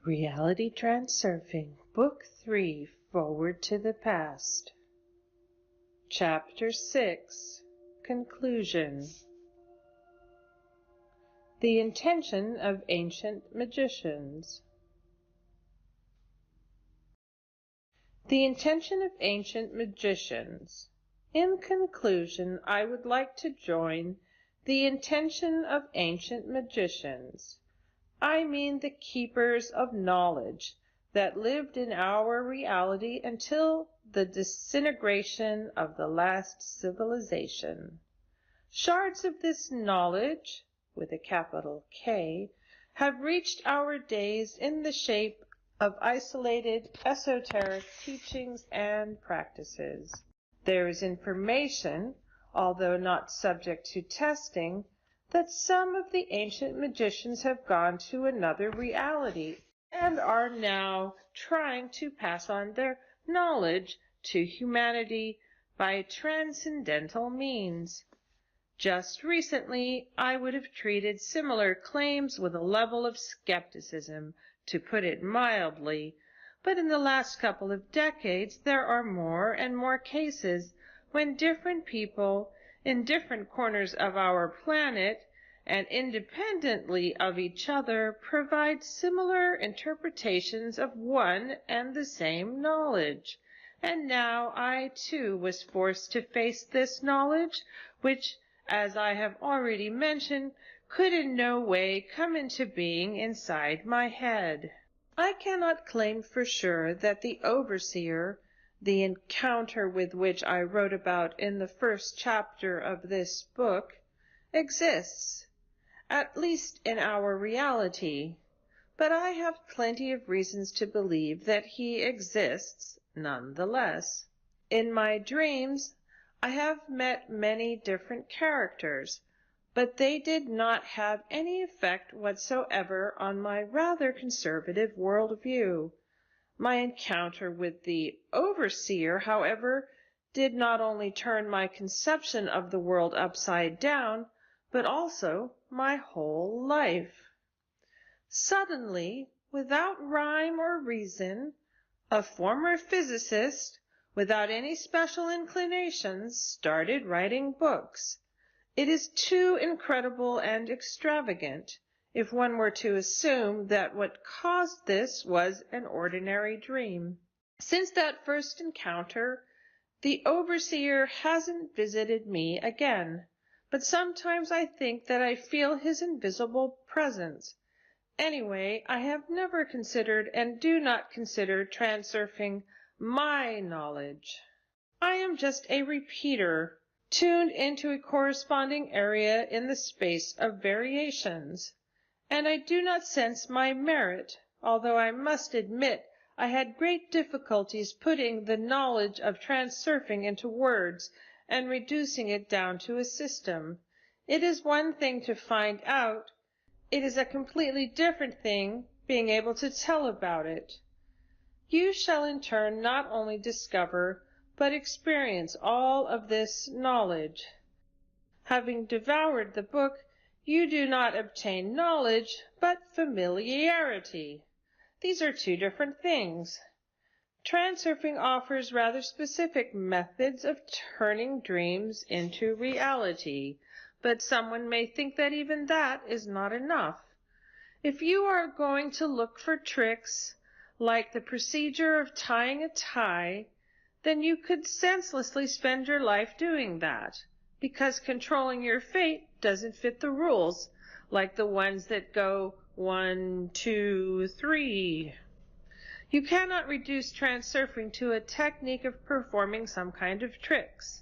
Reality Transurfing, Book 3, Forward to the Past. Chapter 6, Conclusion. The Intention of Ancient Magicians. The intention of ancient magicians. In conclusion, I would like to join the intention of ancient magicians. I mean the keepers of knowledge that lived in our reality until the disintegration of the last civilization. Shards of this knowledge, with a capital K, have reached our days in the shape of isolated esoteric teachings and practices. There is information, although not subject to testing, that some of the ancient magicians have gone to another reality and are now trying to pass on their knowledge to humanity by transcendental means. Just recently, I would have treated similar claims with a level of skepticism, to put it mildly, but in the last couple of decades there are more and more cases when different people in different corners of our planet and independently of each other provide similar interpretations of one and the same knowledge. And now I too was forced to face this knowledge, which, as I have already mentioned, could in no way come into being inside my head. I cannot claim for sure that the overseer, the encounter with which I wrote about in the first chapter of this book, exists, at least in our reality, but I have plenty of reasons to believe that he exists nonetheless. In my dreams, I have met many different characters, but they did not have any effect whatsoever on my rather conservative worldview. My encounter with the overseer, however, did not only turn my conception of the world upside down, but also my whole life. Suddenly, without rhyme or reason, a former physicist, without any special inclinations, started writing books. It is too incredible and extravagant if one were to assume that what caused this was an ordinary dream. Since that first encounter, the overseer hasn't visited me again, but sometimes I think that I feel his invisible presence. Anyway, I have never considered and do not consider transurfing my knowledge. I am just a repeater, tuned into a corresponding area in the space of variations, and I do not sense my merit, although I must admit I had great difficulties putting the knowledge of transurfing into words and reducing it down to a system. It is one thing to find out. It is a completely different thing being able to tell about it. You shall in turn not only discover, but experience all of this knowledge. Having devoured the book, you do not obtain knowledge, but familiarity. These are two different things. Transurfing offers rather specific methods of turning dreams into reality, but someone may think that even that is not enough. If you are going to look for tricks, like the procedure of tying a tie, then you could senselessly spend your life doing that, because controlling your fate doesn't fit the rules, like the ones that go 1, 2, 3. You cannot reduce transurfing to a technique of performing some kind of tricks.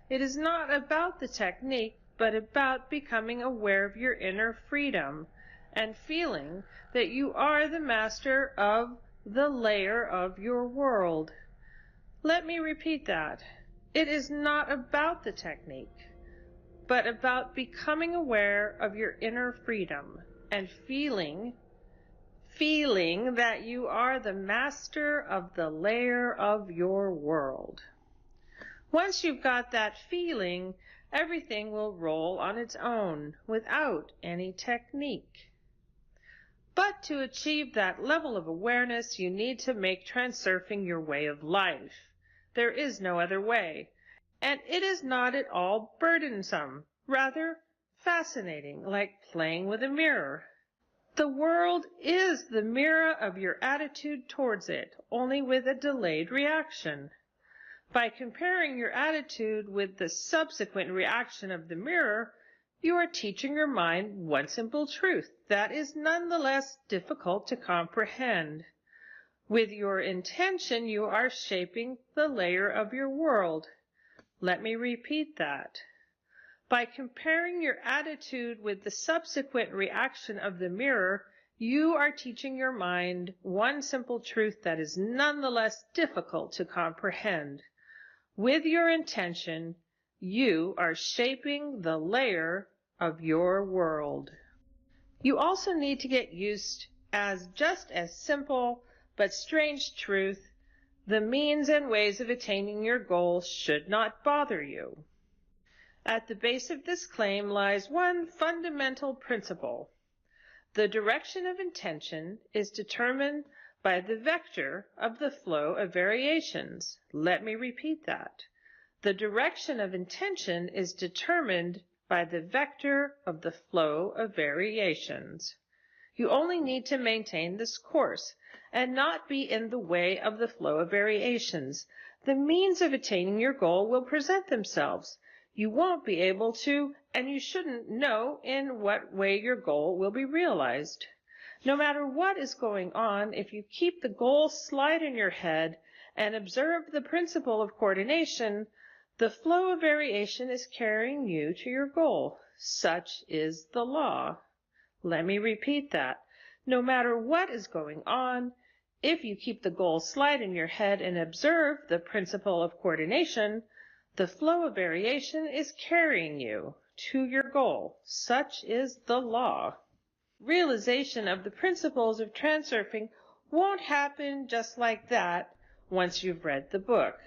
It is not about the technique, but about becoming aware of your inner freedom and feeling that you are the master of the layer of your world. Let me repeat that. It is not about the technique, but about becoming aware of your inner freedom and feeling that you are the master of the layer of your world. Once you've got that feeling, everything will roll on its own without any technique. But to achieve that level of awareness, you need to make transurfing your way of life. There is no other way. And it is not at all burdensome, rather fascinating, like playing with a mirror. The world is the mirror of your attitude towards it, only with a delayed reaction. By comparing your attitude with the subsequent reaction of the mirror, you are teaching your mind one simple truth that is nonetheless difficult to comprehend. With your intention, you are shaping the layer of your world. Let me repeat that. By comparing your attitude with the subsequent reaction of the mirror, you are teaching your mind one simple truth that is nonetheless difficult to comprehend. With your intention, you are shaping the layer of your world. You also need to get used as just as simple but strange truth, the means and ways of attaining your goal should not bother you. At the base of this claim lies one fundamental principle. The direction of intention is determined by the vector of the flow of variations. Let me repeat that. The direction of intention is determined by the vector of the flow of variations. You only need to maintain this course and not be in the way of the flow of variations. The means of attaining your goal will present themselves. You won't be able to, and you shouldn't know in what way your goal will be realized. No matter what is going on, if you keep the goal slide in your head and observe the principle of coordination, the flow of variation is carrying you to your goal. Such is the law. Let me repeat that. No matter what is going on, if you keep the goal slide in your head and observe the principle of coordination, the flow of variation is carrying you to your goal. Such is the law. Realization of the principles of transurfing won't happen just like that once you've read the book.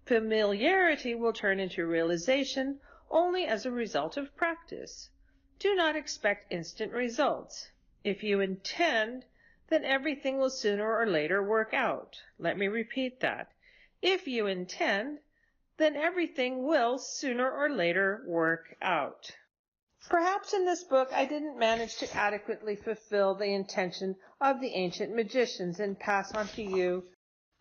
Familiarity will turn into realization only as a result of practice. Do not expect instant results. If you intend, then everything will sooner or later work out. Let me repeat that. If you intend, then everything will sooner or later work out. Perhaps in this book I didn't manage to adequately fulfill the intention of the ancient magicians and pass on to you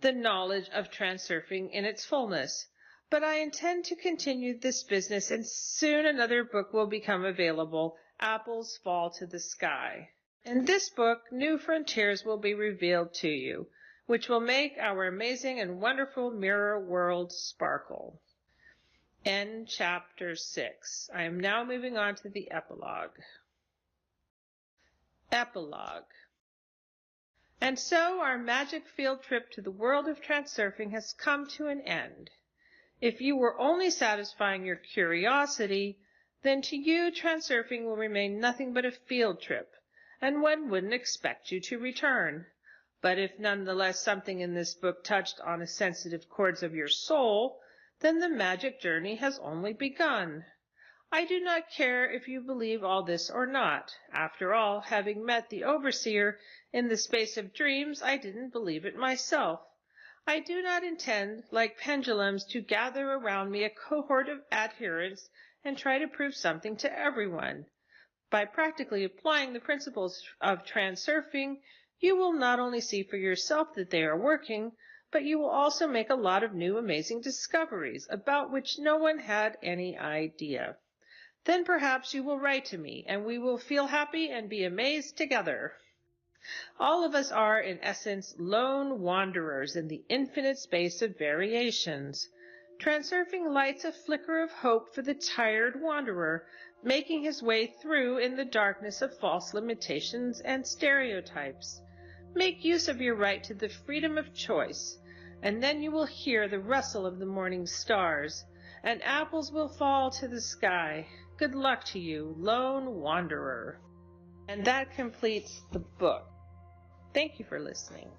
the knowledge of transurfing in its fullness. But I intend to continue this business, and soon another book will become available, Apples Fall to the Sky. In this book, new frontiers will be revealed to you, which will make our amazing and wonderful mirror world sparkle. End Chapter 6. I am now moving on to the epilogue. Epilogue. And so our magic field trip to the world of transurfing has come to an end. If you were only satisfying your curiosity, then to you transurfing will remain nothing but a field trip, and one wouldn't expect you to return. But if nonetheless something in this book touched on the sensitive chords of your soul, then the magic journey has only begun. I do not care if you believe all this or not. After all, having met the overseer in the space of dreams, I didn't believe it myself. I do not intend, like pendulums, to gather around me a cohort of adherents and try to prove something to everyone. By practically applying the principles of transurfing, you will not only see for yourself that they are working, but you will also make a lot of new amazing discoveries about which no one had any idea. Then perhaps you will write to me, and we will feel happy and be amazed together. All of us are, in essence, lone wanderers in the infinite space of variations. Transurfing lights a flicker of hope for the tired wanderer, making his way through in the darkness of false limitations and stereotypes. Make use of your right to the freedom of choice, and then you will hear the rustle of the morning stars, and apples will fall to the sky. Good luck to you, lone wanderer. And that completes the book. Thank you for listening.